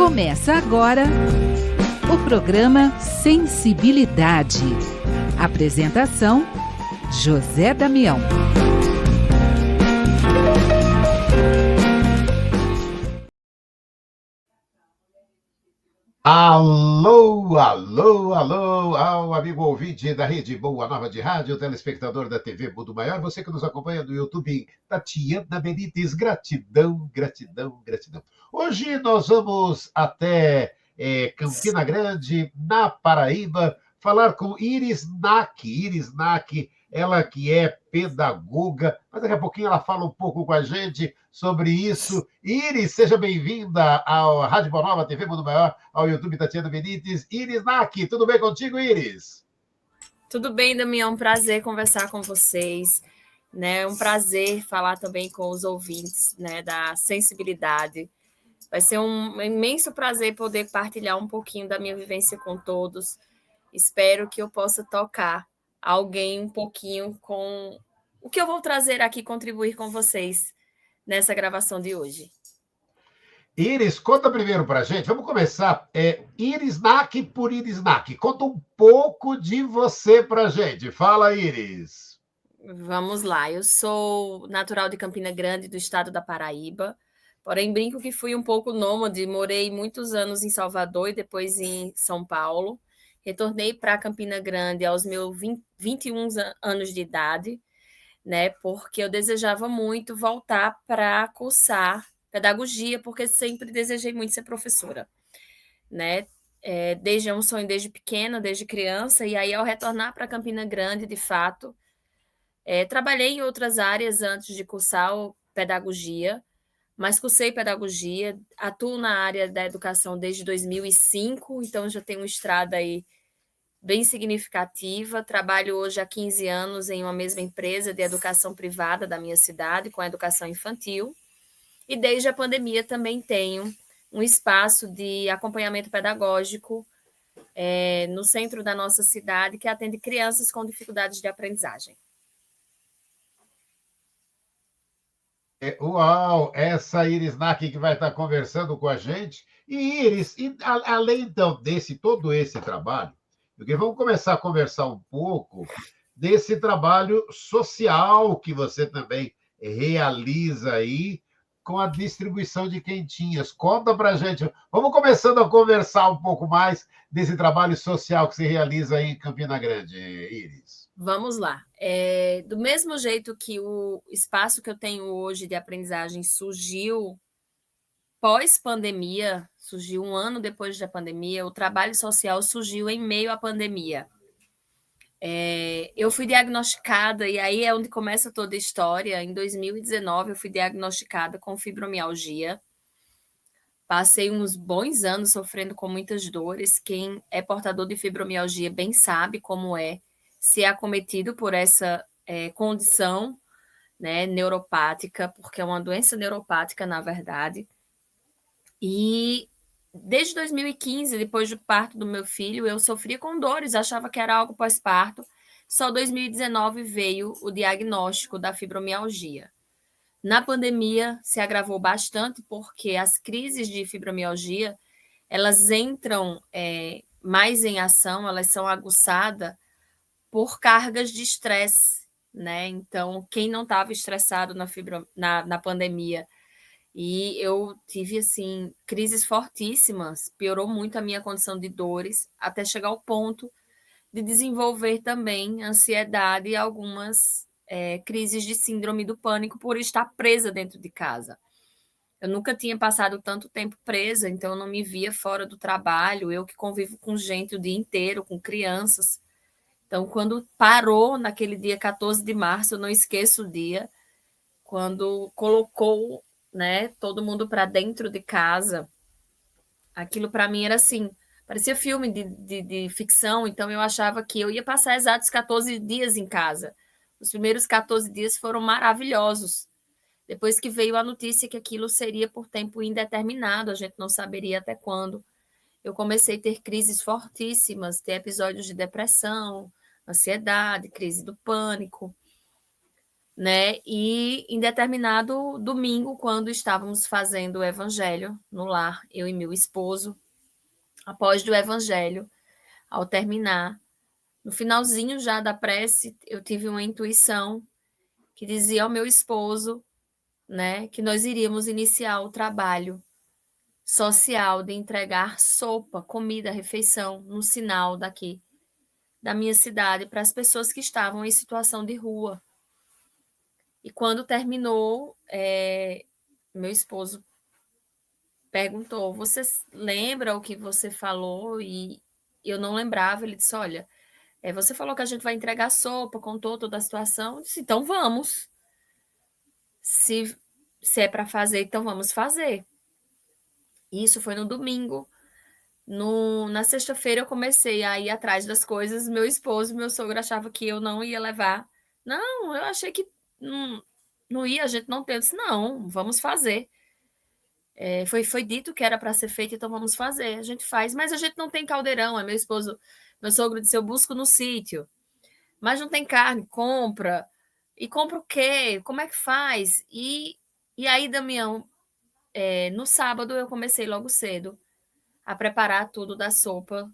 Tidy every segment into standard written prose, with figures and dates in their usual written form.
Começa agora o programa Sensibilidade. Apresentação: José Damião. Alô, alô, alô, ao amigo ouvinte da Rede Boa Nova de Rádio, telespectador da TV Mundo Maior, você que nos acompanha no YouTube, Tatiana Benítez, gratidão, gratidão, gratidão. Hoje nós vamos até Campina Grande, na Paraíba, falar com Iris Nack. Iris Nack, ela que é pedagoga, mas daqui a pouquinho ela fala um pouco com a gente sobre isso. Iris, seja bem-vinda ao Rádio Boa Nova, TV Mundo Maior, ao YouTube Tatiana Benítez. Iris Nack, tudo bem contigo, Iris? Tudo bem, Damião, um prazer conversar com vocês, né? Um prazer falar também com os ouvintes, né, da sensibilidade. Vai ser um imenso prazer poder partilhar um pouquinho da minha vivência com todos. Espero que eu possa tocar alguém um pouquinho com o que eu vou trazer aqui, contribuir com vocês nessa gravação de hoje. Iris, conta primeiro para a gente. Vamos começar. Iris Nack por Iris Nack. Conta um pouco de você para a gente. Fala, Iris. Vamos lá. Eu sou natural de Campina Grande, do estado da Paraíba. Porém, brinco que fui um pouco nômade. Morei muitos anos em Salvador e depois em São Paulo. Retornei para Campina Grande aos meus 21 anos de idade, né? Porque eu desejava muito voltar para cursar pedagogia, porque sempre desejei muito ser professora, né? É um sonho desde pequena, desde criança, e aí ao retornar para Campina Grande, de fato, trabalhei em outras áreas antes de cursar pedagogia, mas cursei pedagogia, atuo na área da educação desde 2005, então já tenho uma estrada aí bem significativa. Trabalho hoje há 15 anos em uma mesma empresa de educação privada da minha cidade, com a educação infantil. E desde a pandemia também tenho um espaço de acompanhamento pedagógico no centro da nossa cidade, que atende crianças com dificuldades de aprendizagem. Uau, essa Iris Nack que vai estar conversando com a gente. E Iris, além então desse todo esse trabalho, porque vamos começar a conversar um pouco desse trabalho social que você também realiza aí com a distribuição de quentinhas. Conta para a gente. Vamos começando a conversar um pouco mais desse trabalho social que você realiza aí em Campina Grande, Iris. Vamos lá. Do mesmo jeito que o espaço que eu tenho hoje de aprendizagem surgiu pós-pandemia, surgiu um ano depois da pandemia, o trabalho social surgiu em meio à pandemia. Eu fui diagnosticada, e aí é onde começa toda a história. Em 2019, eu fui diagnosticada com fibromialgia. Passei uns bons anos sofrendo com muitas dores. Quem é portador de fibromialgia bem sabe como é ser acometido por essa condição, né, neuropática, porque é uma doença neuropática, na verdade. E desde 2015, depois do parto do meu filho, eu sofria com dores, achava que era algo pós-parto. Só 2019 veio o diagnóstico da fibromialgia. Na pandemia se agravou bastante porque as crises de fibromialgia, elas entram mais em ação, elas são aguçadas por cargas de estresse, né? Então, quem não estava estressado na pandemia, e eu tive, assim, crises fortíssimas, piorou muito a minha condição de dores, até chegar ao ponto de desenvolver também ansiedade e algumas crises de síndrome do pânico por estar presa dentro de casa. Eu nunca tinha passado tanto tempo presa, então eu não me via fora do trabalho, eu que convivo com gente o dia inteiro, com crianças. Então, quando parou naquele dia 14 de março, eu não esqueço o dia, quando colocou, né, todo mundo para dentro de casa, aquilo para mim era assim, parecia filme de ficção, então eu achava que eu ia passar exatos 14 dias em casa. Os primeiros 14 dias foram maravilhosos. Depois que veio a notícia que aquilo seria por tempo indeterminado, a gente não saberia até quando, eu comecei a ter crises fortíssimas, ter episódios de depressão, ansiedade, crise do pânico. né? E em determinado domingo, quando estávamos fazendo o evangelho no lar, eu e meu esposo, após do evangelho, ao terminar, no finalzinho já da prece, eu tive uma intuição que dizia ao meu esposo, né, que nós iríamos iniciar o trabalho social de entregar sopa, comida, refeição no sinal daqui da minha cidade para as pessoas que estavam em situação de rua. E quando terminou, meu esposo perguntou: "Você lembra o que você falou?" E eu não lembrava. Ele disse: "Olha, você falou que a gente vai entregar sopa", contou toda a situação. Eu disse: "Então vamos. Se, se é para fazer, então vamos fazer." Isso foi no domingo. Na sexta-feira eu comecei a ir atrás das coisas. Meu esposo, meu sogro achava que eu não ia levar. Não, eu achei que não ia, a gente não tem. Eu disse, não, vamos fazer. Foi dito que era para ser feito, então vamos fazer. A gente faz, mas a gente não tem caldeirão. Aí meu sogro disse, eu busco no sítio, mas não tem carne, compra. E compra o quê? Como é que faz? E aí, Damião, no sábado eu comecei logo cedo a preparar tudo da sopa.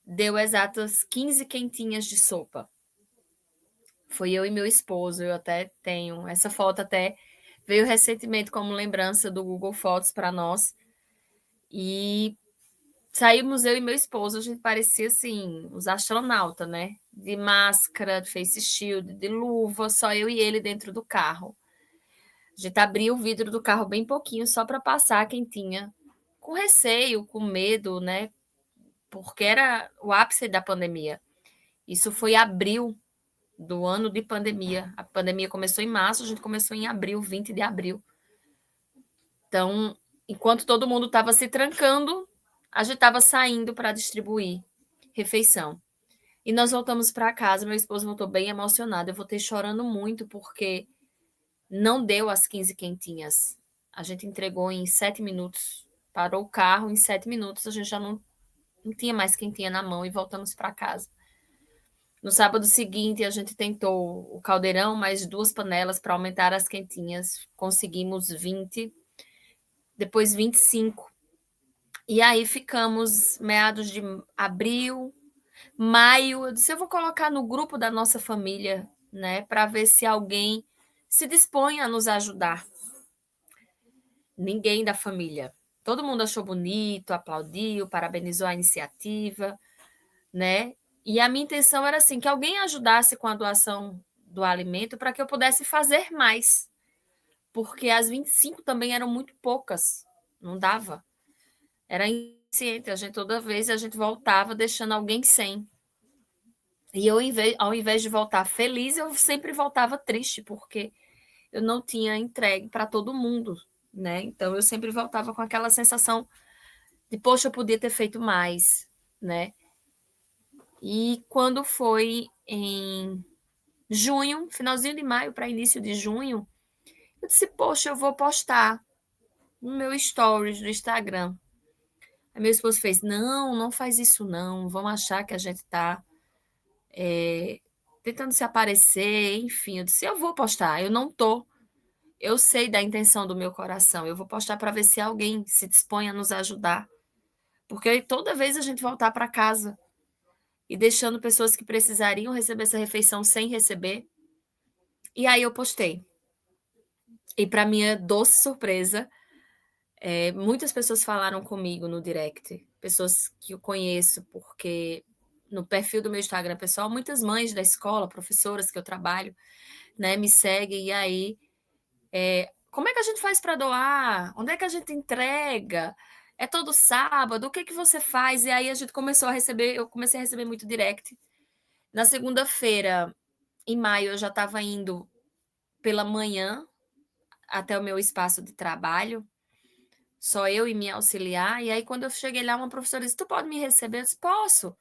Deu exatas 15 quentinhas de sopa. Foi eu e meu esposo, eu até tenho essa foto, até veio recentemente como lembrança do Google Fotos para nós. E saímos eu e meu esposo, a gente parecia assim, os astronautas, né? De máscara, de face shield, de luva, só eu e ele dentro do carro. A gente abriu o vidro do carro bem pouquinho, só para passar a quentinha, com receio, com medo, né? Porque era o ápice da pandemia. Isso foi abril do ano de pandemia. A pandemia começou em março, a gente começou em abril, 20 de abril. Então, enquanto todo mundo estava se trancando, a gente estava saindo para distribuir refeição. E nós voltamos para casa, meu esposo voltou bem emocionado. Eu voltei chorando muito, porque não deu as 15 quentinhas. A gente entregou em 7 minutos. Parou o carro, em 7 minutos a gente já não tinha mais quentinha na mão e voltamos para casa. No sábado seguinte, a gente tentou o caldeirão, mais 2 panelas para aumentar as quentinhas. Conseguimos 20, depois 25. E aí ficamos meados de abril, maio. Eu disse, eu vou colocar no grupo da nossa família, né, para ver se alguém se dispõe a nos ajudar. Ninguém da família. Todo mundo achou bonito, aplaudiu, parabenizou a iniciativa, né? E a minha intenção era assim, que alguém ajudasse com a doação do alimento para que eu pudesse fazer mais. Porque as 25 também eram muito poucas. Não dava. Era insuficiente. Toda vez a gente voltava deixando alguém sem. E eu, ao invés de voltar feliz, eu sempre voltava triste, porque eu não tinha entregue para todo mundo, né? Então eu sempre voltava com aquela sensação de, poxa, eu podia ter feito mais, né? E quando foi em junho, finalzinho de maio para início de junho, eu disse, poxa, eu vou postar no meu stories do Instagram. Aí meu esposo fez, não faz isso não, vão achar que a gente está tentando se aparecer, enfim. Eu disse, eu vou postar, eu não estou. Eu sei da intenção do meu coração, eu vou postar para ver se alguém se dispõe a nos ajudar. Porque toda vez a gente voltar para casa e deixando pessoas que precisariam receber essa refeição sem receber. E aí eu postei. E para minha doce surpresa, muitas pessoas falaram comigo no direct, pessoas que eu conheço, porque no perfil do meu Instagram pessoal, muitas mães da escola, professoras que eu trabalho, né, me seguem, e aí, como é que a gente faz para doar? Onde é que a gente entrega? É todo sábado? O que que você faz? E aí a gente começou a receber, eu comecei a receber muito direct. Na segunda-feira, em maio, eu já estava indo pela manhã até o meu espaço de trabalho, só eu e minha auxiliar. E aí, quando eu cheguei lá, uma professora disse: Tu pode me receber? Eu disse: Posso.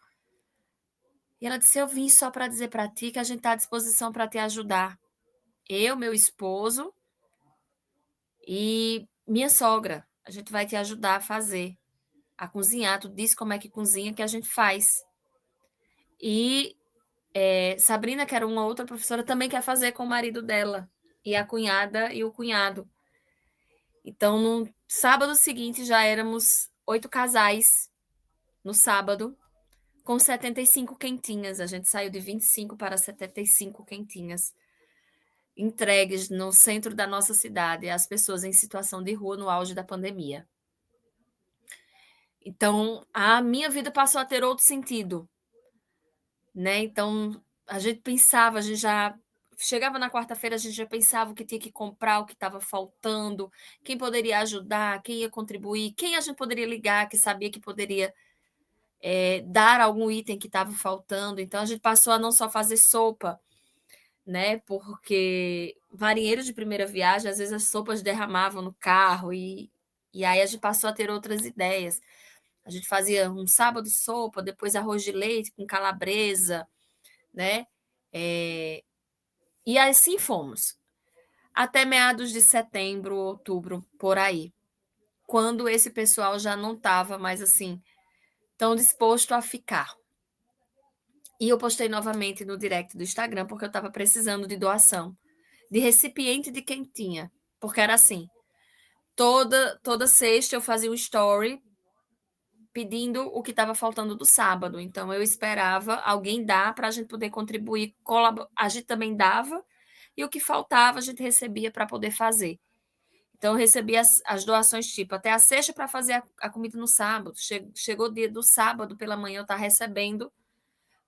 E ela disse: Eu vim só para dizer para ti que a gente está à disposição para te ajudar. Eu, meu esposo e minha sogra. A gente vai te ajudar a fazer, a cozinhar. Tu disse como é que cozinha, que a gente faz. E Sabrina, que era uma outra professora, também quer fazer com o marido dela, e a cunhada e o cunhado. Então, no sábado seguinte, já éramos 8 casais no sábado, com 75 quentinhas. A gente saiu de 25 para 75 quentinhas entregues no centro da nossa cidade às pessoas em situação de rua no auge da pandemia. Então, a minha vida passou a ter outro sentido, né? Então, a gente pensava, a gente já chegava na quarta-feira, a gente já pensava o que tinha que comprar, o que estava faltando, quem poderia ajudar, quem ia contribuir, quem a gente poderia ligar, que sabia que poderia dar algum item que estava faltando. Então, a gente passou a não só fazer sopa, né? Porque marinheiros de primeira viagem, às vezes as sopas derramavam no carro e aí a gente passou a ter outras ideias. A gente fazia um sábado sopa, depois arroz de leite com calabresa, né? E assim fomos, até meados de setembro, outubro, por aí, quando esse pessoal já não estava mais assim tão disposto a ficar. E eu postei novamente no direct do Instagram, porque eu estava precisando de doação de recipiente de quentinha, porque era assim, toda sexta eu fazia um story pedindo o que estava faltando do sábado. Então eu esperava alguém dar para a gente poder contribuir, a gente também dava, e o que faltava a gente recebia para poder fazer. Então eu recebia as doações tipo até a sexta para fazer a comida no sábado. Chegou o dia do sábado pela manhã, eu estava recebendo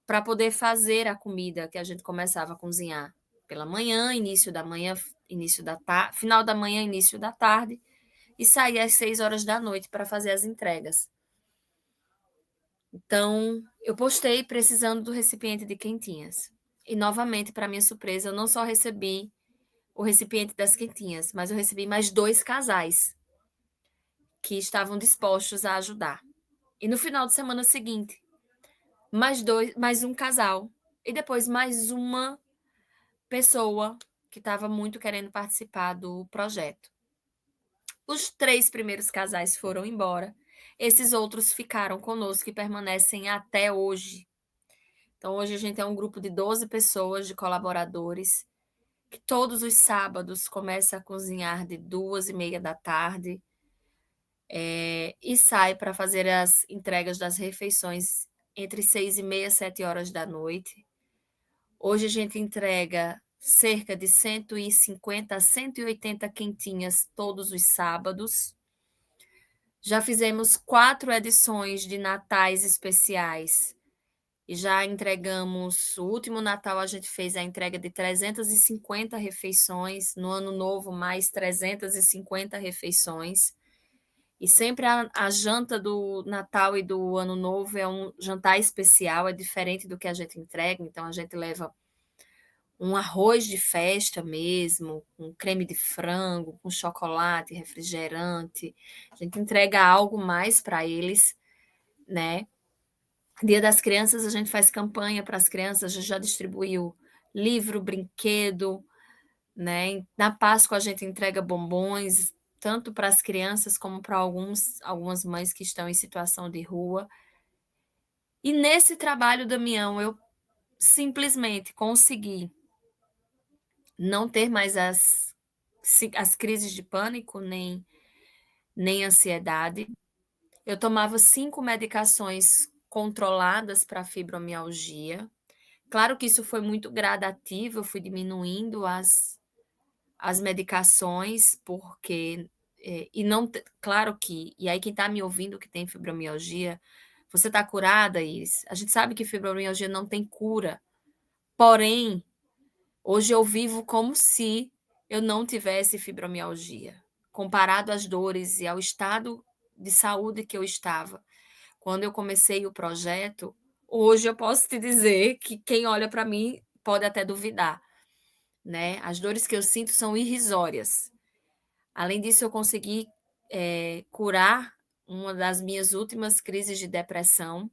para poder fazer a comida que a gente começava a cozinhar pela manhã, início da manhã, início da tarde, final da manhã, início da tarde, e sair às 6 horas da noite para fazer as entregas. Então, eu postei precisando do recipiente de quentinhas. E, novamente, para minha surpresa, eu não só recebi o recipiente das quentinhas, mas eu recebi mais 2 casais que estavam dispostos a ajudar. E no final de semana seguinte, mais um casal. E depois mais uma pessoa que estava muito querendo participar do projeto. Os 3 primeiros casais foram embora. Esses outros ficaram conosco e permanecem até hoje. Então, hoje a gente é um grupo de 12 pessoas, de colaboradores, que todos os sábados começa a cozinhar de 2h30 da tarde e sai para fazer as entregas das refeições entre 6h30 e 7 horas da noite. Hoje a gente entrega cerca de 150 a 180 quentinhas todos os sábados. Já fizemos 4 edições de natais especiais e já entregamos. O último Natal a gente fez a entrega de 350 refeições, no Ano Novo mais 350 refeições. E sempre a janta do Natal e do Ano Novo é um jantar especial, é diferente do que a gente entrega, então a gente leva um arroz de festa mesmo, com creme de frango, com chocolate, refrigerante. A gente entrega algo mais para eles, né? Dia das Crianças, a gente faz campanha para as crianças, a gente já distribuiu livro, brinquedo, né? Na Páscoa, a gente entrega bombons, tanto para as crianças como para algumas mães que estão em situação de rua. E nesse trabalho, Damião, eu simplesmente consegui não ter mais as crises de pânico, nem ansiedade. Eu tomava 5 medicações controladas para fibromialgia. Claro que isso foi muito gradativo, eu fui diminuindo as medicações, porque. E não. Claro que. E aí, quem está me ouvindo que tem fibromialgia, você está curada, Iris? A gente sabe que fibromialgia não tem cura. Porém, hoje eu vivo como se eu não tivesse fibromialgia, comparado às dores e ao estado de saúde que eu estava. Quando eu comecei o projeto, hoje eu posso te dizer que quem olha para mim pode até duvidar, né? As dores que eu sinto são irrisórias. Além disso, eu consegui curar uma das minhas últimas crises de depressão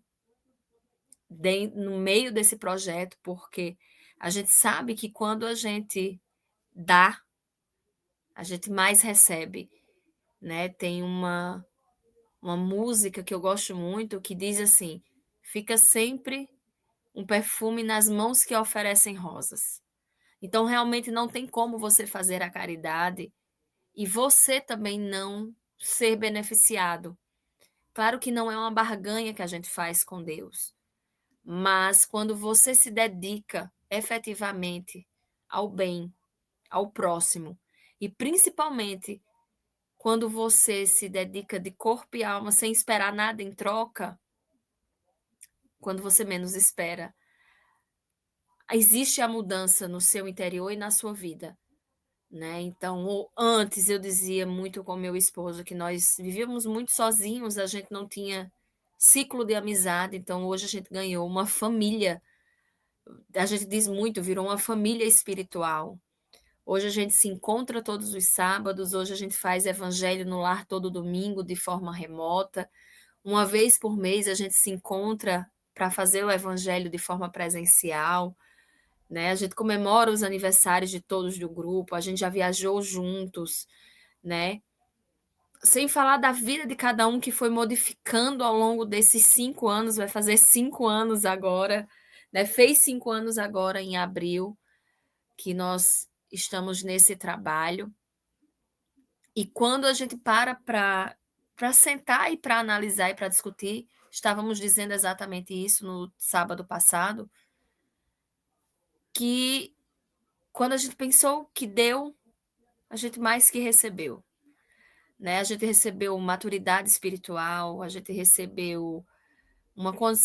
no meio desse projeto, porque a gente sabe que quando a gente dá, a gente mais recebe, né? Tem uma música que eu gosto muito que diz assim: fica sempre um perfume nas mãos que oferecem rosas. Então, realmente não tem como você fazer a caridade e você também não ser beneficiado. Claro que não é uma barganha que a gente faz com Deus, mas quando você se dedica efetivamente ao bem, ao próximo, e principalmente quando você se dedica de corpo e alma sem esperar nada em troca, quando você menos espera, existe a mudança no seu interior e na sua vida, né? Então, antes eu dizia muito com meu esposo que nós vivíamos muito sozinhos, a gente não tinha ciclo de amizade, então hoje a gente ganhou uma família. A gente diz muito, virou uma família espiritual. Hoje a gente se encontra todos os sábados, hoje a gente faz evangelho no lar todo domingo de forma remota. Uma vez por mês a gente se encontra para fazer o evangelho de forma presencial, né? A gente comemora os aniversários de todos do grupo, a gente já viajou juntos, né? Sem falar da vida de cada um que foi modificando ao longo desses 5 anos, vai fazer 5 anos agora, né? Fez 5 anos agora em abril, que nós estamos nesse trabalho. E quando a gente para sentar e para analisar e para discutir, estávamos dizendo exatamente isso no sábado passado, que quando a gente pensou que deu, a gente mais que recebeu, né? A gente recebeu maturidade espiritual, a gente recebeu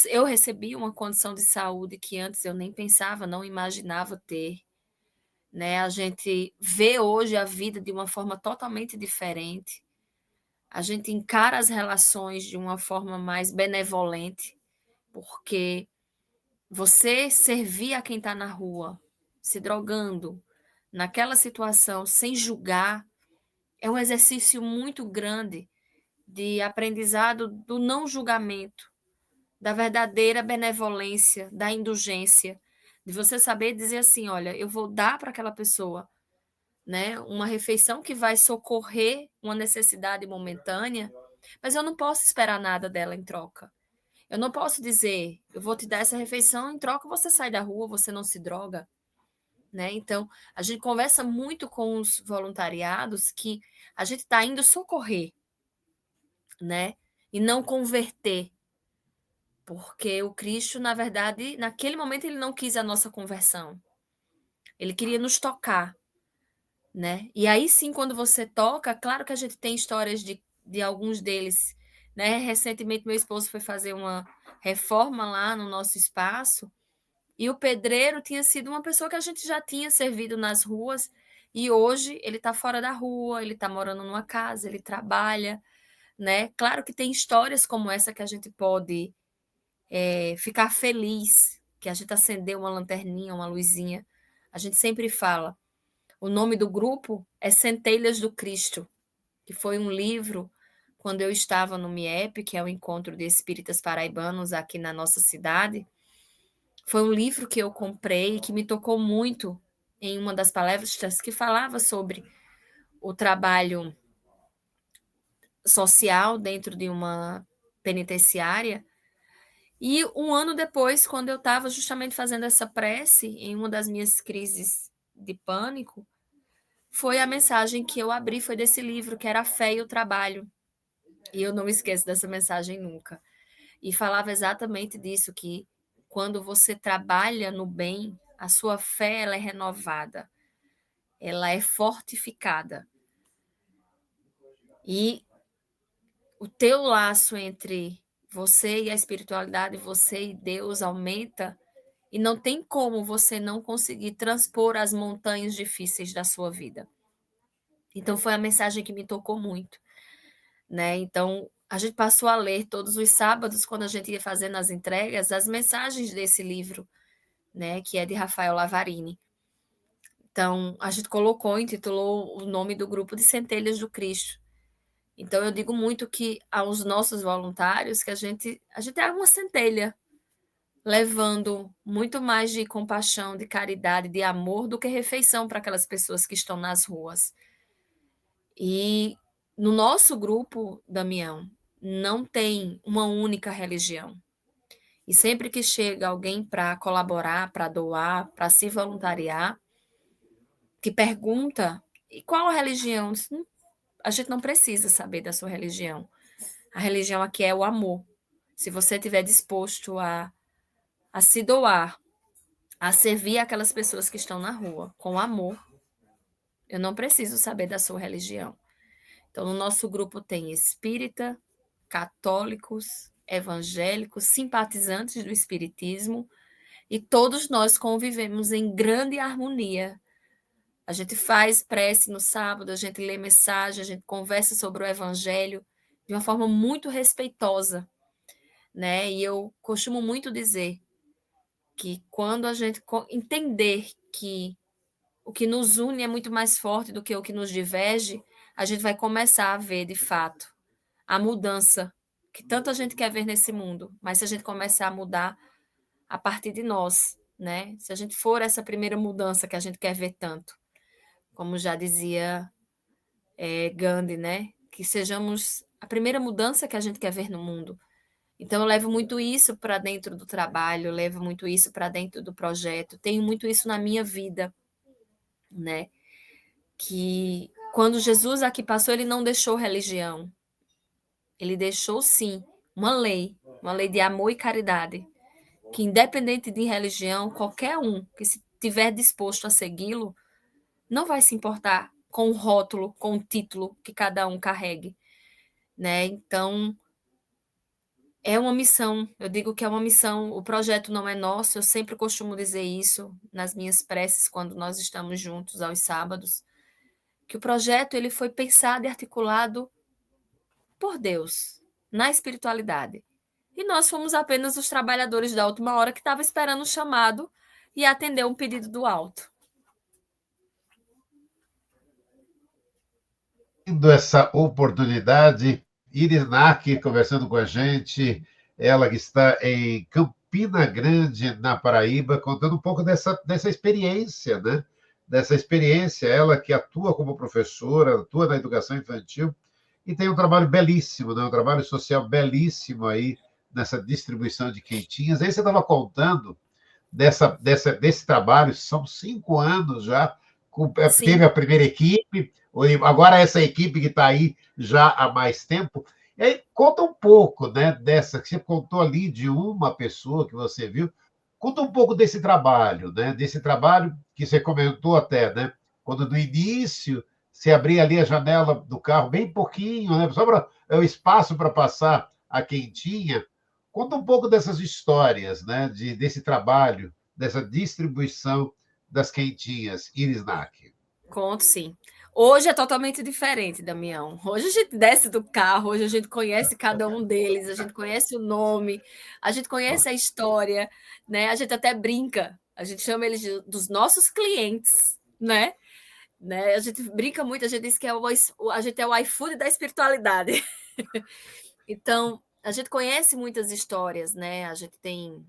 eu recebi uma condição de saúde que antes eu nem pensava, não imaginava ter, né? A gente vê hoje a vida de uma forma totalmente diferente. A gente encara as relações de uma forma mais benevolente, porque você servir a quem está na rua, se drogando, naquela situação, sem julgar, é um exercício muito grande de aprendizado do não julgamento, da verdadeira benevolência, da indulgência, de você saber dizer assim, olha, eu vou dar para aquela pessoa, né, uma refeição que vai socorrer uma necessidade momentânea, mas eu não posso esperar nada dela em troca. Eu não posso dizer, eu vou te dar essa refeição, em troca você sai da rua, você não se droga, né? Então, a gente conversa muito com os voluntariados que a gente está indo socorrer, né? E não converter, porque o Cristo, na verdade, naquele momento ele não quis a nossa conversão. Ele queria nos tocar, né? E aí sim, quando você toca, claro que a gente tem histórias de alguns deles, né? Recentemente meu esposo foi fazer uma reforma lá no nosso espaço e o pedreiro tinha sido uma pessoa que a gente já tinha servido nas ruas e hoje ele está fora da rua, ele está morando numa casa, ele trabalha, né? Claro que tem histórias como essa que a gente pode ficar feliz, que a gente acendeu uma lanterninha, uma luzinha. A gente sempre fala. O nome do grupo é Centelhas do Cristo, que foi um livro quando eu estava no MIEP, que é o Encontro de Espíritas Paraibanos aqui na nossa cidade. Foi um livro que eu comprei e que me tocou muito em uma das palestras que falava sobre o trabalho social dentro de uma penitenciária. E um ano depois, quando eu estava justamente fazendo essa prece, em uma das minhas crises de pânico, foi a mensagem que eu abri, foi desse livro, que era A Fé e o Trabalho. E eu não me esqueço dessa mensagem nunca. E falava exatamente disso, que quando você trabalha no bem, a sua fé ela é renovada, ela é fortificada. E o teu laço entre você e a espiritualidade, você e Deus aumenta, e não tem como você não conseguir transpor as montanhas difíceis da sua vida. Então foi a mensagem que me tocou muito, né? Então a gente passou a ler todos os sábados, quando a gente ia fazendo as entregas, as mensagens desse livro, né? Que é de Rafael Lavarini. Então a gente colocou, intitulou o nome do grupo de Centelhas do Cristo. Então eu digo muito que aos nossos voluntários que a gente é uma centelha, levando muito mais de compaixão, de caridade, de amor do que refeição para aquelas pessoas que estão nas ruas. E no nosso grupo, Damião, não tem uma única religião. E sempre que chega alguém para colaborar, para doar, para se voluntariar, que pergunta: e qual a religião? A gente não precisa saber da sua religião. A religião aqui é o amor. Se você estiver disposto a se doar, a servir aquelas pessoas que estão na rua com amor, eu não preciso saber da sua religião. Então, no nosso grupo tem espírita, católicos, evangélicos, simpatizantes do espiritismo, e todos nós convivemos em grande harmonia. A gente faz prece no sábado, a gente lê mensagem, a gente conversa sobre o evangelho de uma forma muito respeitosa, né? E eu costumo muito dizer que quando a gente entender que o que nos une é muito mais forte do que o que nos diverge, a gente vai começar a ver, de fato, a mudança que tanto a gente quer ver nesse mundo. Mas se a gente começar a mudar a partir de nós, né? Se a gente for essa primeira mudança que a gente quer ver tanto, como já dizia Gandhi, né? Que sejamos a primeira mudança que a gente quer ver no mundo. Então, eu levo muito isso para dentro do trabalho, eu levo muito isso para dentro do projeto, tenho muito isso na minha vida, né? Que quando Jesus aqui passou, ele não deixou religião, ele deixou, sim, uma lei de amor e caridade, que independente de religião, qualquer um que se estiver disposto a segui-lo, não vai se importar com o rótulo, com o título que cada um carregue, né? Então, é uma missão, eu digo que é uma missão, o projeto não é nosso, eu sempre costumo dizer isso nas minhas preces quando nós estamos juntos aos sábados, que o projeto ele foi pensado e articulado por Deus, na espiritualidade. E nós fomos apenas os trabalhadores da última hora que estavam esperando o chamado e atender um pedido do alto. Tendo essa oportunidade, Iris Nack conversando com a gente, ela que está em Campina Grande, na Paraíba, contando um pouco dessa experiência, né? Dessa experiência, ela que atua como professora, atua na educação infantil e tem um trabalho belíssimo, né? Um trabalho social belíssimo aí nessa distribuição de quentinhas. Aí você estava contando desse trabalho, são 5 anos já, teve Sim. a primeira equipe, agora essa equipe que está aí já há mais tempo. E aí, conta um pouco, né, dessa, que você contou ali de uma pessoa que você viu, conta um pouco desse trabalho, né, desse trabalho que você comentou até, né, quando no início você abria ali a janela do carro bem pouquinho, né, só para o espaço para passar a quentinha. Conta um pouco dessas histórias, né, desse trabalho, dessa distribuição das quentinhas, Iris Nack. Conto, sim. Hoje é totalmente diferente, Damião. Hoje a gente desce do carro, hoje a gente conhece cada um deles, a gente conhece o nome, a gente conhece a história, né? A gente até brinca, a gente chama eles dos nossos clientes, né? A gente brinca muito, a gente diz que a gente é o iFood da espiritualidade. Então, a gente conhece muitas histórias, né? A gente tem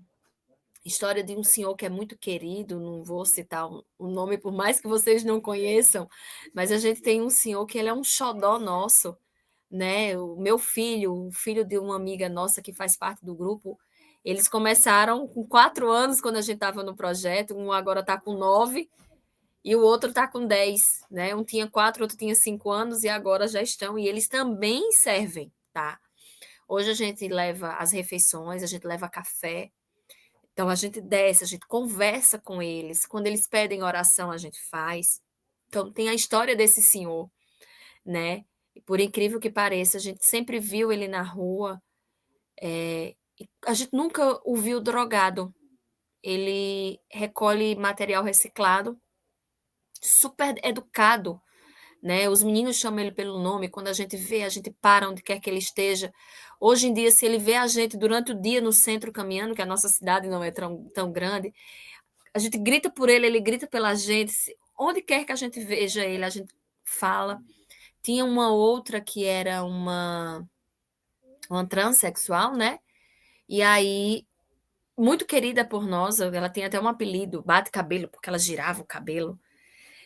história de um senhor que é muito querido, não vou citar o nome, por mais que vocês não conheçam, mas a gente tem um senhor que ele é um xodó nosso, né? O meu filho, o filho de uma amiga nossa que faz parte do grupo, eles começaram com 4 anos quando a gente estava no projeto, um agora está com 9 e o outro está com 10, né? Um tinha 4, outro tinha 5 anos e agora já estão, e eles também servem, tá? Hoje a gente leva as refeições, a gente leva café, então, a gente desce, a gente conversa com eles. Quando eles pedem oração, a gente faz. Então, tem a história desse senhor, né? E por incrível que pareça, a gente sempre viu ele na rua. A gente nunca o viu drogado. Ele recolhe material reciclado, super educado, né? Os meninos chamam ele pelo nome. Quando a gente vê, a gente para onde quer que ele esteja. Hoje em dia, se ele vê a gente durante o dia no centro caminhando, que a nossa cidade não é tão grande, a gente grita por ele, ele grita pela gente. Onde quer que a gente veja ele, a gente fala. Tinha uma outra que era uma transexual, né? E aí, muito querida por nós, ela tem até um apelido, bate-cabelo, porque ela girava o cabelo.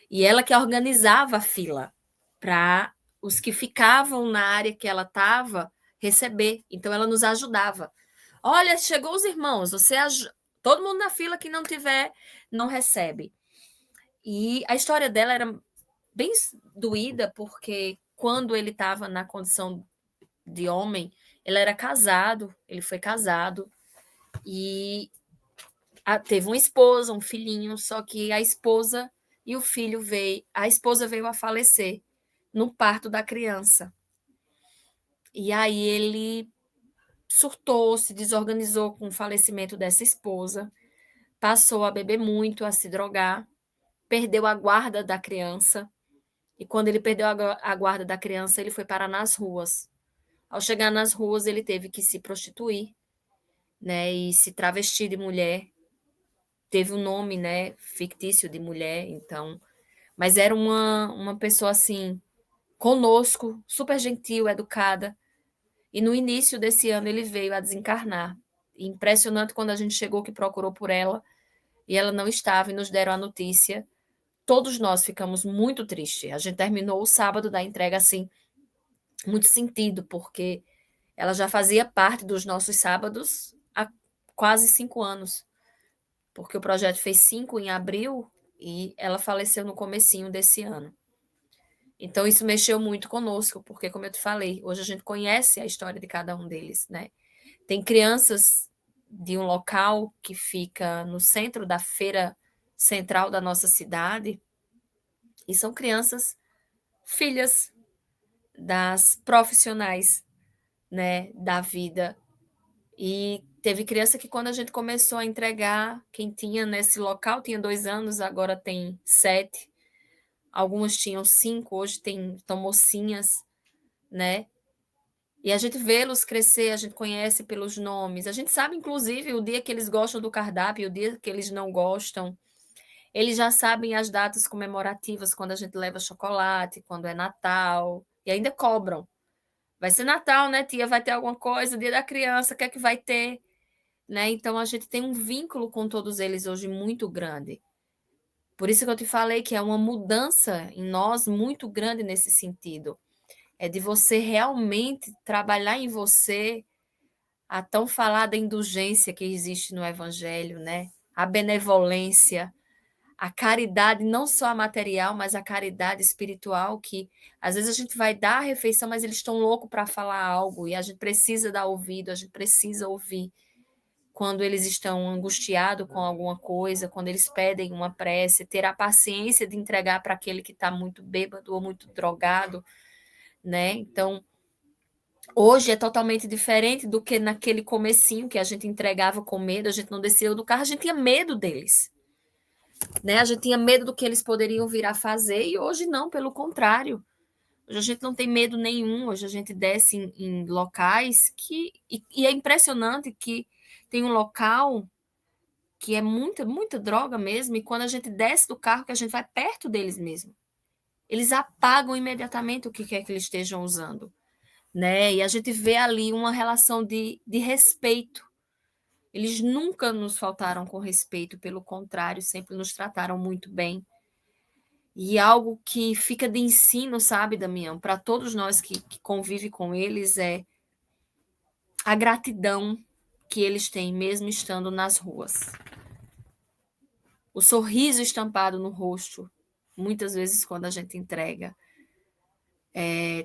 E ela que organizava a fila para os que ficavam na área que ela estava receber. Então, ela nos ajudava. Olha, chegou os irmãos, todo mundo na fila que não tiver, não recebe. E a história dela era bem doída, porque quando ele estava na condição de homem, ele foi casado e teve uma esposa, um filhinho, só que a esposa e o filho a esposa veio a falecer no parto da criança. E aí ele surtou, se desorganizou com o falecimento dessa esposa, passou a beber muito, a se drogar, perdeu a guarda da criança. E quando ele perdeu a guarda da criança, ele foi parar nas ruas. Ao chegar nas ruas, ele teve que se prostituir, né, e se travestir de mulher. Teve um nome, né, fictício de mulher, então, mas era uma pessoa assim, conosco, super gentil, educada. E no início desse ano ele veio a desencarnar. Impressionante quando a gente chegou que procurou por ela e ela não estava e nos deram a notícia. Todos nós ficamos muito tristes. A gente terminou o sábado da entrega assim, muito sentido, porque ela já fazia parte dos nossos sábados há quase 5 anos, porque o projeto fez 5 em abril e ela faleceu no comecinho desse ano. Então, isso mexeu muito conosco, porque, como eu te falei, hoje a gente conhece a história de cada um deles, né? Tem crianças de um local que fica no centro da feira central da nossa cidade, e são crianças filhas das profissionais, né, da vida. E teve criança que, quando a gente começou a entregar, quem tinha nesse local tinha 2 anos, agora tem 7. Algumas tinham 5, hoje estão mocinhas, né? E a gente vê-los crescer, a gente conhece pelos nomes, a gente sabe, inclusive, o dia que eles gostam do cardápio, o dia que eles não gostam. Eles já sabem as datas comemorativas, quando a gente leva chocolate, quando é Natal, e ainda cobram. Vai ser Natal, né, tia? Vai ter alguma coisa? Dia da criança, o que é que vai ter? Né? Então, a gente tem um vínculo com todos eles hoje muito grande. Por isso que eu te falei que é uma mudança em nós muito grande nesse sentido. É de você realmente trabalhar em você a tão falada indulgência que existe no Evangelho, né? A benevolência, a caridade, não só a material, mas a caridade espiritual, que às vezes a gente vai dar a refeição, mas eles estão loucos para falar algo e a gente precisa dar ouvido, a gente precisa ouvir. Quando eles estão angustiados com alguma coisa, quando eles pedem uma prece, ter a paciência de entregar para aquele que está muito bêbado ou muito drogado, né? Então, hoje é totalmente diferente do que naquele comecinho que a gente entregava com medo, a gente não descia do carro, a gente tinha medo deles, né? A gente tinha medo do que eles poderiam vir a fazer e hoje não, pelo contrário. Hoje a gente não tem medo nenhum, hoje a gente desce em locais e é impressionante que tem um local que é muita, muita droga mesmo, e quando a gente desce do carro, que a gente vai perto deles mesmo, eles apagam imediatamente o que quer que eles estejam usando, né? E a gente vê ali uma relação de respeito. Eles nunca nos faltaram com respeito, pelo contrário, sempre nos trataram muito bem. E algo que fica de ensino, sabe, Damião, para todos nós que convivem com eles, é a gratidão que eles têm, mesmo estando nas ruas. O sorriso estampado no rosto, muitas vezes quando a gente entrega.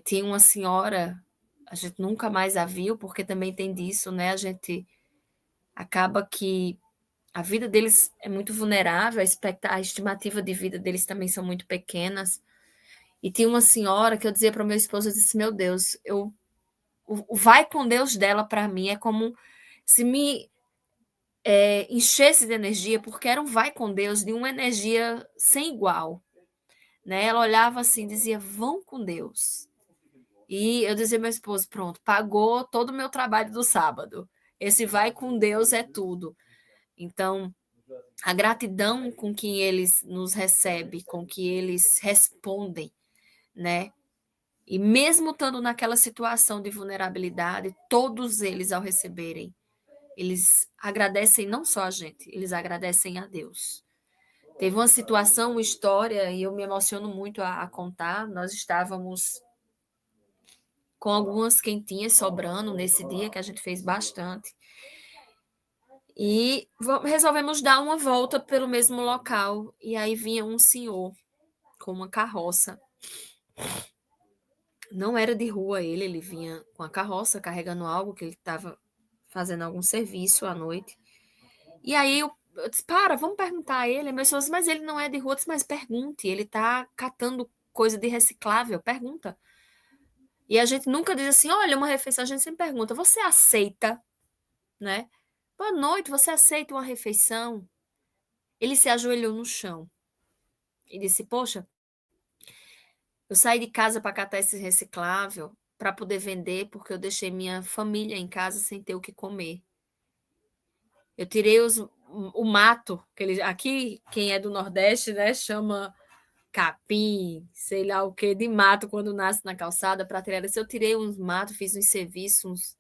Tinha uma senhora, a gente nunca mais a viu, porque também tem disso, né? A gente acaba que a vida deles é muito vulnerável, a estimativa de vida deles também são muito pequenas. E tinha uma senhora que eu dizia para o meu esposo, eu disse, meu Deus, o vai com Deus dela para mim é como se me enchesse de energia, porque era um vai com Deus, de uma energia sem igual. Né? Ela olhava assim, dizia, vão com Deus. E eu dizia ao meu esposo, pronto, pagou todo o meu trabalho do sábado. Esse vai com Deus é tudo. Então, a gratidão com que eles nos recebem, com que eles respondem, né? E mesmo estando naquela situação de vulnerabilidade, todos eles, ao receberem, eles agradecem não só a gente, eles agradecem a Deus. Teve uma situação, uma história, e eu me emociono muito a contar. Nós estávamos com algumas quentinhas sobrando nesse dia, que a gente fez bastante. E resolvemos dar uma volta pelo mesmo local. E aí vinha um senhor com uma carroça. Não era de rua ele vinha com a carroça carregando algo que ele estava fazendo algum serviço à noite. E aí eu disse, vamos perguntar a ele. Meu senhor, mas ele não é de rua. Eu disse, mas pergunte, ele está catando coisa de reciclável, pergunta. E a gente nunca diz assim, olha, uma refeição, a gente sempre pergunta, você aceita, né? Boa noite, você aceita uma refeição? Ele se ajoelhou no chão e disse, poxa, eu saí de casa para catar esse reciclável para poder vender, porque eu deixei minha família em casa sem ter o que comer. Eu tirei o mato, aqui, quem é do Nordeste, né, chama capim, sei lá o que, de mato quando nasce na calçada para tirar. Eu tirei uns matos, fiz uns serviços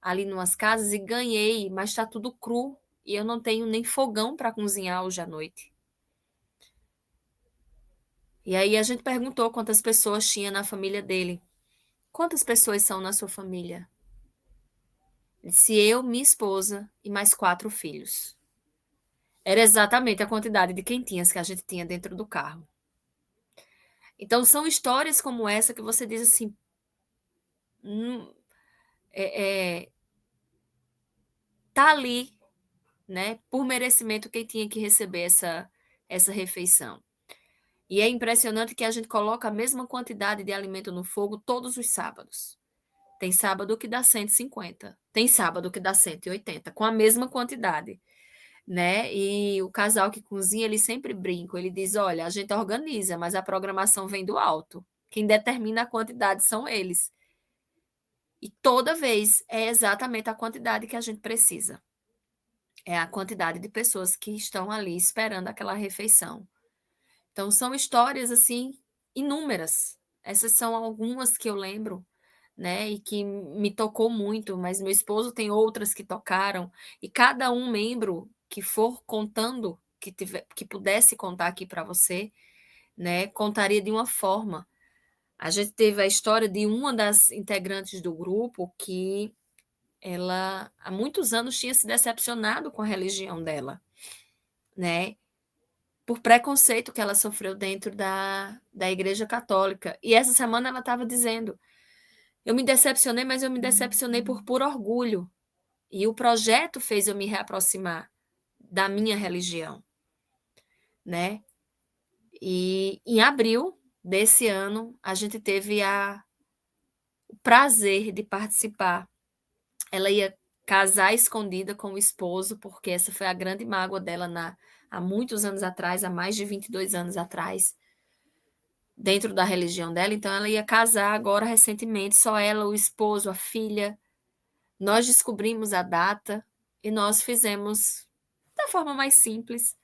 ali numas casas e ganhei, mas está tudo cru e eu não tenho nem fogão para cozinhar hoje à noite. E aí a gente perguntou quantas pessoas tinha na família dele. Quantas pessoas são na sua família? Ele disse eu, minha esposa e mais 4 filhos. Era exatamente a quantidade de quentinhas que a gente tinha dentro do carro. Então são histórias como essa que você diz assim, tá ali, né? Por merecimento quem tinha que receber essa refeição. E é impressionante que a gente coloca a mesma quantidade de alimento no fogo todos os sábados. Tem sábado que dá 150, tem sábado que dá 180, com a mesma quantidade, né? E o casal que cozinha, ele sempre brinca, ele diz, olha, a gente organiza, mas a programação vem do alto. Quem determina a quantidade são eles. E toda vez é exatamente a quantidade que a gente precisa. É a quantidade de pessoas que estão ali esperando aquela refeição. Então, são histórias, assim, inúmeras. Essas são algumas que eu lembro, né, e que me tocou muito, mas meu esposo tem outras que tocaram, e cada um membro que for contando, que pudesse contar aqui para você, né, contaria de uma forma. A gente teve a história de uma das integrantes do grupo que ela, há muitos anos, tinha se decepcionado com a religião dela, né, por preconceito que ela sofreu dentro da Igreja Católica. E essa semana ela estava dizendo: eu me decepcionei, mas eu me decepcionei por puro orgulho. E o projeto fez eu me reaproximar da minha religião, né? E em abril desse ano, a gente teve o prazer de participar. Ela ia casar escondida com o esposo, porque essa foi a grande mágoa dela há muitos anos atrás, há mais de 22 anos atrás, dentro da religião dela. Então, ela ia casar agora recentemente, só ela, o esposo, a filha. Nós descobrimos a data e nós fizemos, da forma mais simples,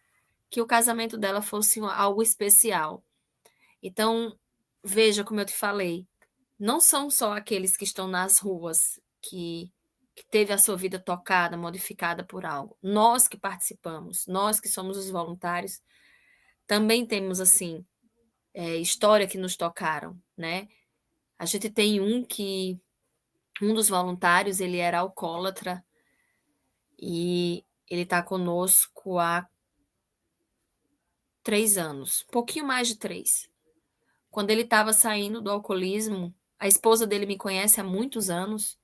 que o casamento dela fosse algo especial. Então, veja como eu te falei, não são só aqueles que estão nas ruas que teve a sua vida tocada, modificada por algo. Nós que participamos, nós que somos os voluntários, também temos, assim, história que nos tocaram, né? A gente tem um dos voluntários, ele era alcoólatra e ele está conosco há 3 anos, um pouquinho mais de 3. Quando ele estava saindo do alcoolismo, a esposa dele me conhece há muitos anos,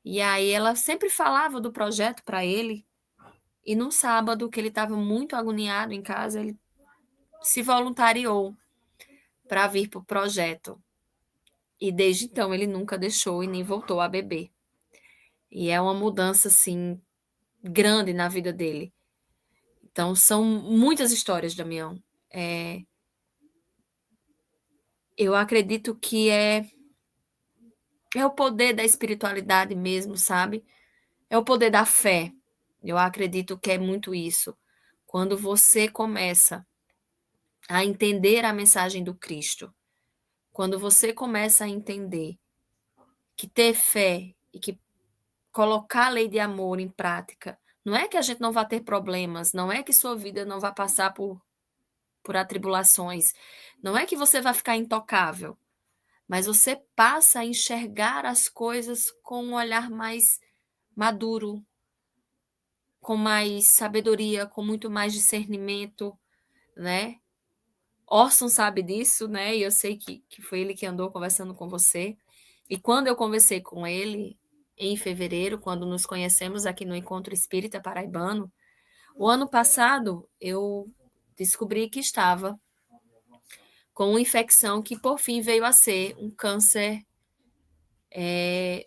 e aí ela sempre falava do projeto para ele, e num sábado que ele estava muito agoniado em casa, ele se voluntariou para vir para o projeto. E desde então ele nunca deixou e nem voltou a beber. E é uma mudança, assim, grande na vida dele. Então, são muitas histórias, Damião. Eu acredito que é o poder da espiritualidade mesmo, sabe? É o poder da fé. Eu acredito que é muito isso. Quando você começa a entender a mensagem do Cristo, quando você começa a entender que ter fé e que colocar a lei de amor em prática, não é que a gente não vá ter problemas, não é que sua vida não vá passar por atribulações, não é que você vai ficar intocável, mas você passa a enxergar as coisas com um olhar mais maduro, com mais sabedoria, com muito mais discernimento, né? Orson sabe disso, né? E eu sei que foi ele que andou conversando com você. E quando eu conversei com ele, em fevereiro, quando nos conhecemos aqui no Encontro Espírita Paraibano, o ano passado eu descobri que estava com uma infecção que, por fim, veio a ser um câncer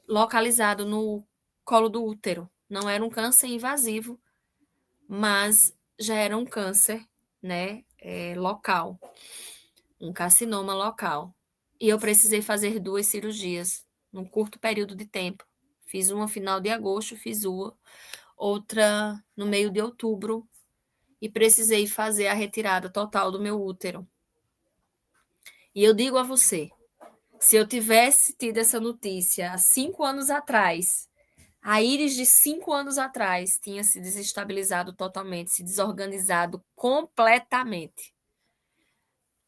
localizado no colo do útero. Não era um câncer invasivo, mas já era um câncer, né, local, um carcinoma local. E eu precisei fazer 2 cirurgias num curto período de tempo. Fiz uma no final de agosto, fiz outra no meio de outubro, e precisei fazer a retirada total do meu útero. E eu digo a você, se eu tivesse tido essa notícia há 5 anos atrás, a Íris de 5 anos atrás tinha se desestabilizado totalmente, se desorganizado completamente.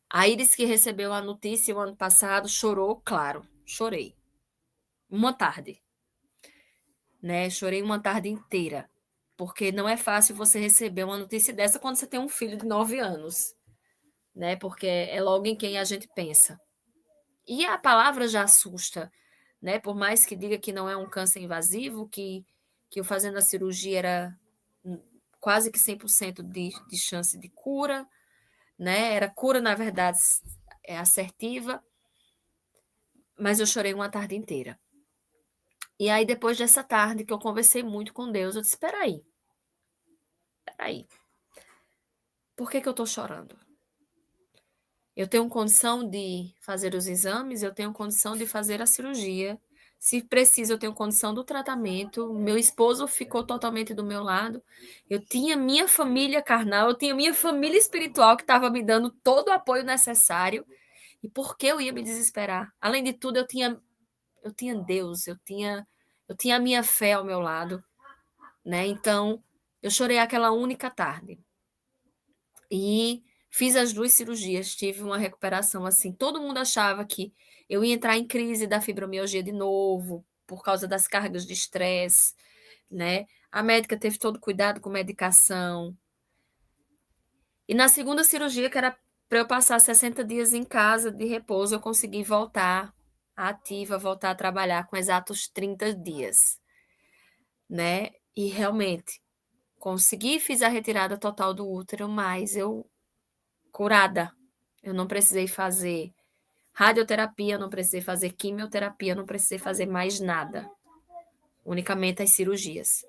A Íris que recebeu a notícia o ano passado chorou, claro, chorei. Uma tarde, né? Chorei uma tarde inteira, porque não é fácil você receber uma notícia dessa quando você tem um filho de 9 anos, né? Porque é logo em quem a gente pensa. E a palavra já assusta, né? Por mais que diga que não é um câncer invasivo, que eu fazendo a cirurgia era quase que 100% de chance de cura, né? Era cura, na verdade, assertiva, mas eu chorei uma tarde inteira. E aí, depois dessa tarde, que eu conversei muito com Deus, eu disse, espera aí, por que eu estou chorando? Eu tenho condição de fazer os exames, eu tenho condição de fazer a cirurgia, se preciso, eu tenho condição do tratamento, meu esposo ficou totalmente do meu lado, eu tinha minha família carnal, eu tinha minha família espiritual que estava me dando todo o apoio necessário, e por que eu ia me desesperar? Além de tudo, eu tinha Deus, eu tinha a minha fé ao meu lado, né? Então, eu chorei aquela única tarde. E fiz as 2 cirurgias, tive uma recuperação assim. Todo mundo achava que eu ia entrar em crise da fibromialgia de novo, por causa das cargas de estresse, né? A médica teve todo cuidado com medicação. E na segunda cirurgia, que era para eu passar 60 dias em casa de repouso, eu consegui voltar ativa, voltar a trabalhar com exatos 30 dias, né? E realmente consegui, fiz a retirada total do útero, mas eu curada. Eu não precisei fazer radioterapia, não precisei fazer quimioterapia, não precisei fazer mais nada. Unicamente as cirurgias.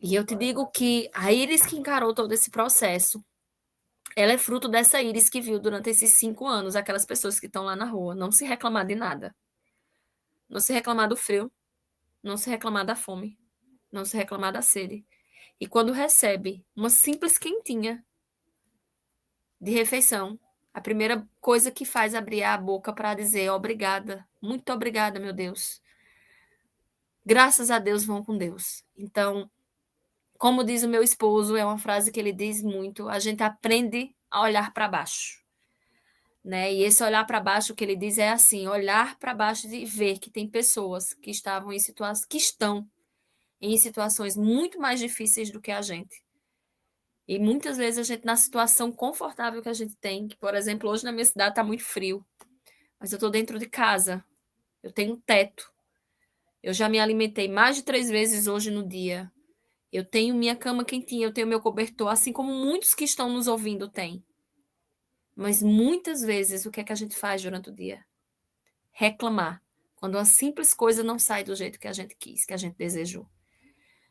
E eu te digo que a Íris que encarou todo esse processo, ela é fruto dessa Íris que viu durante esses 5 anos aquelas pessoas que estão lá na rua não se reclamar de nada. Não se reclamar do frio, não se reclamar da fome, não se reclamar da sede. E quando recebe uma simples quentinha de refeição, a primeira coisa que faz é abrir a boca para dizer obrigada, muito obrigada, meu Deus. Graças a Deus, vão com Deus. Então, como diz o meu esposo, é uma frase que ele diz muito, a gente aprende a olhar para baixo. Né? E esse olhar para baixo que ele diz é assim, olhar para baixo e ver que tem pessoas que estavam em situações, que estão em situações muito mais difíceis do que a gente. E muitas vezes a gente, na situação confortável que a gente tem, que, por exemplo, hoje na minha cidade está muito frio, mas eu estou dentro de casa, eu tenho um teto, eu já me alimentei mais de 3 vezes hoje no dia, eu tenho minha cama quentinha, eu tenho meu cobertor, assim como muitos que estão nos ouvindo têm. Mas muitas vezes, o que é que a gente faz durante o dia? Reclamar, quando uma simples coisa não sai do jeito que a gente quis, que a gente desejou.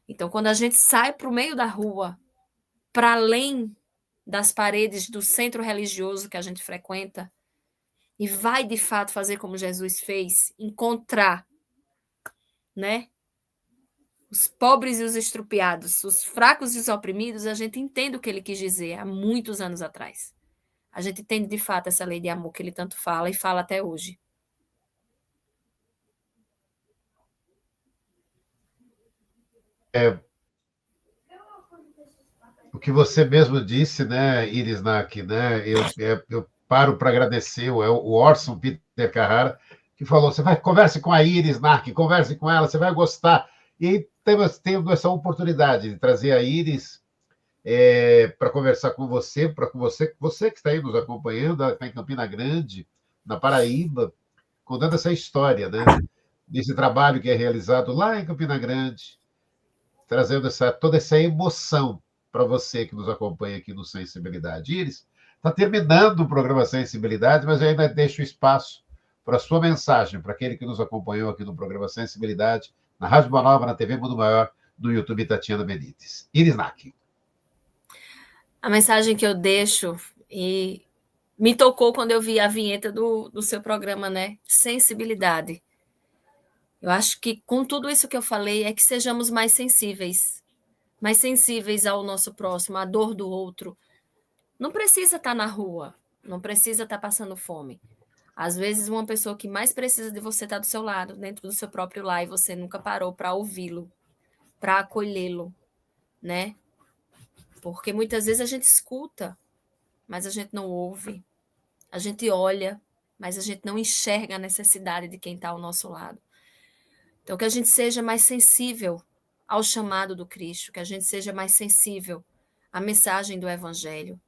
Então, quando a gente sai para o meio da rua, para além das paredes do centro religioso que a gente frequenta, e vai, de fato, fazer como Jesus fez, encontrar, né, os pobres e os estrupiados, os fracos e os oprimidos, a gente entende o que ele quis dizer há muitos anos atrás. A gente entende, de fato, essa lei de amor que ele tanto fala e fala até hoje. O que você mesmo disse, né, Iris Nak, né? Eu paro para agradecer o Orson Peter Carrara, que falou: você vai, converse com a Iris Nak, converse com ela, você vai gostar. E estamos tendo essa oportunidade de trazer a Iris para conversar com você, você que está aí nos acompanhando, ela está em Campina Grande, na Paraíba, contando essa história, né? Desse trabalho que é realizado lá em Campina Grande, trazendo toda essa emoção para você que nos acompanha aqui no Sensibilidade. Iris, está terminando o programa Sensibilidade, mas eu ainda deixo espaço para a sua mensagem, para aquele que nos acompanhou aqui no programa Sensibilidade, na Rádio Boa Nova, na TV Mundo Maior, no YouTube Tatiana Benítez. Iris Nack. A mensagem que eu deixo, e me tocou quando eu vi a vinheta do seu programa, né? Sensibilidade. Eu acho que com tudo isso que eu falei é que sejamos mais sensíveis ao nosso próximo, à dor do outro. Não precisa estar na rua, não precisa estar passando fome. Às vezes, uma pessoa que mais precisa de você está do seu lado, dentro do seu próprio lar, e você nunca parou para ouvi-lo, para acolhê-lo, né? Porque muitas vezes a gente escuta, mas a gente não ouve. A gente olha, mas a gente não enxerga a necessidade de quem está ao nosso lado. Então, que a gente seja mais sensível ao chamado do Cristo, que a gente seja mais sensível à mensagem do Evangelho,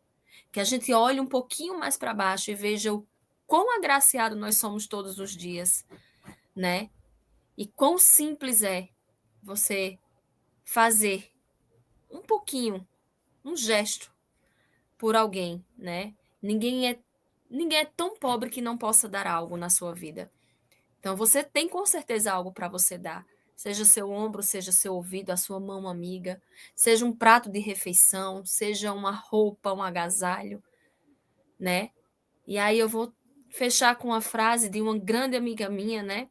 que a gente olhe um pouquinho mais para baixo e veja o quão agraciado nós somos todos os dias, né? E quão simples é você fazer um pouquinho, um gesto por alguém, né? Ninguém é tão pobre que não possa dar algo na sua vida. Então, você tem com certeza algo para você dar. Seja seu ombro, seja seu ouvido, a sua mão amiga, seja um prato de refeição, seja uma roupa, um agasalho, né? E aí eu vou fechar com uma frase de uma grande amiga minha, né?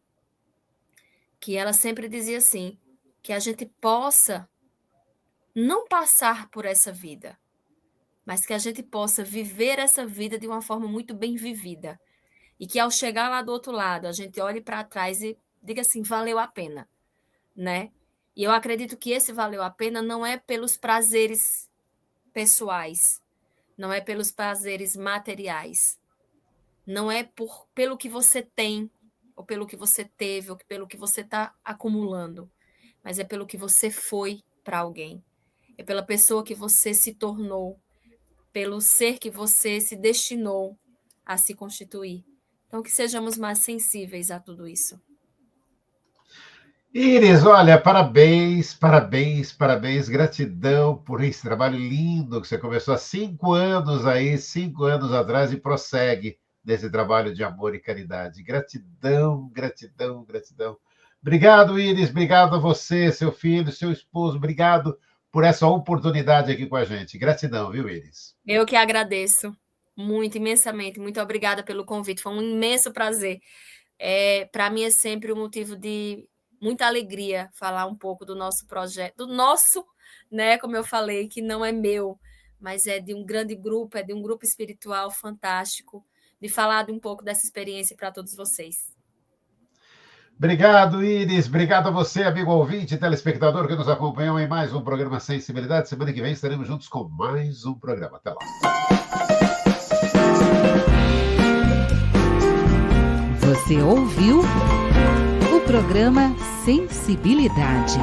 Que ela sempre dizia assim, que a gente possa não passar por essa vida, mas que a gente possa viver essa vida de uma forma muito bem vivida. E que ao chegar lá do outro lado, a gente olhe para trás e diga assim, valeu a pena, né? E eu acredito que esse valeu a pena não é pelos prazeres pessoais, não é pelos prazeres materiais, não é pelo que você tem, ou pelo que você teve, ou pelo que você está acumulando, mas é pelo que você foi para alguém. É pela pessoa que você se tornou, pelo ser que você se destinou a se constituir. Então, que sejamos mais sensíveis a tudo isso. Iris, olha, parabéns, parabéns, parabéns, gratidão por esse trabalho lindo que você começou há 5 anos aí, 5 anos atrás, e prossegue nesse trabalho de amor e caridade. Gratidão, gratidão, gratidão. Obrigado, Iris, obrigado a você, seu filho, seu esposo, obrigado por essa oportunidade aqui com a gente. Gratidão, viu, Iris? Eu que agradeço muito, imensamente. Muito obrigada pelo convite. Foi um imenso prazer. Para mim é sempre um motivo de muita alegria falar um pouco do nosso projeto, do nosso, né? Como eu falei, que não é meu, mas é de um grande grupo, é de um grupo espiritual fantástico, de falar de um pouco dessa experiência para todos vocês. Obrigado, Iris. Obrigado a você, amigo ouvinte e telespectador que nos acompanhou em mais um programa Sensibilidade. Semana que vem estaremos juntos com mais um programa. Até lá. Você ouviu o programa Sensibilidade.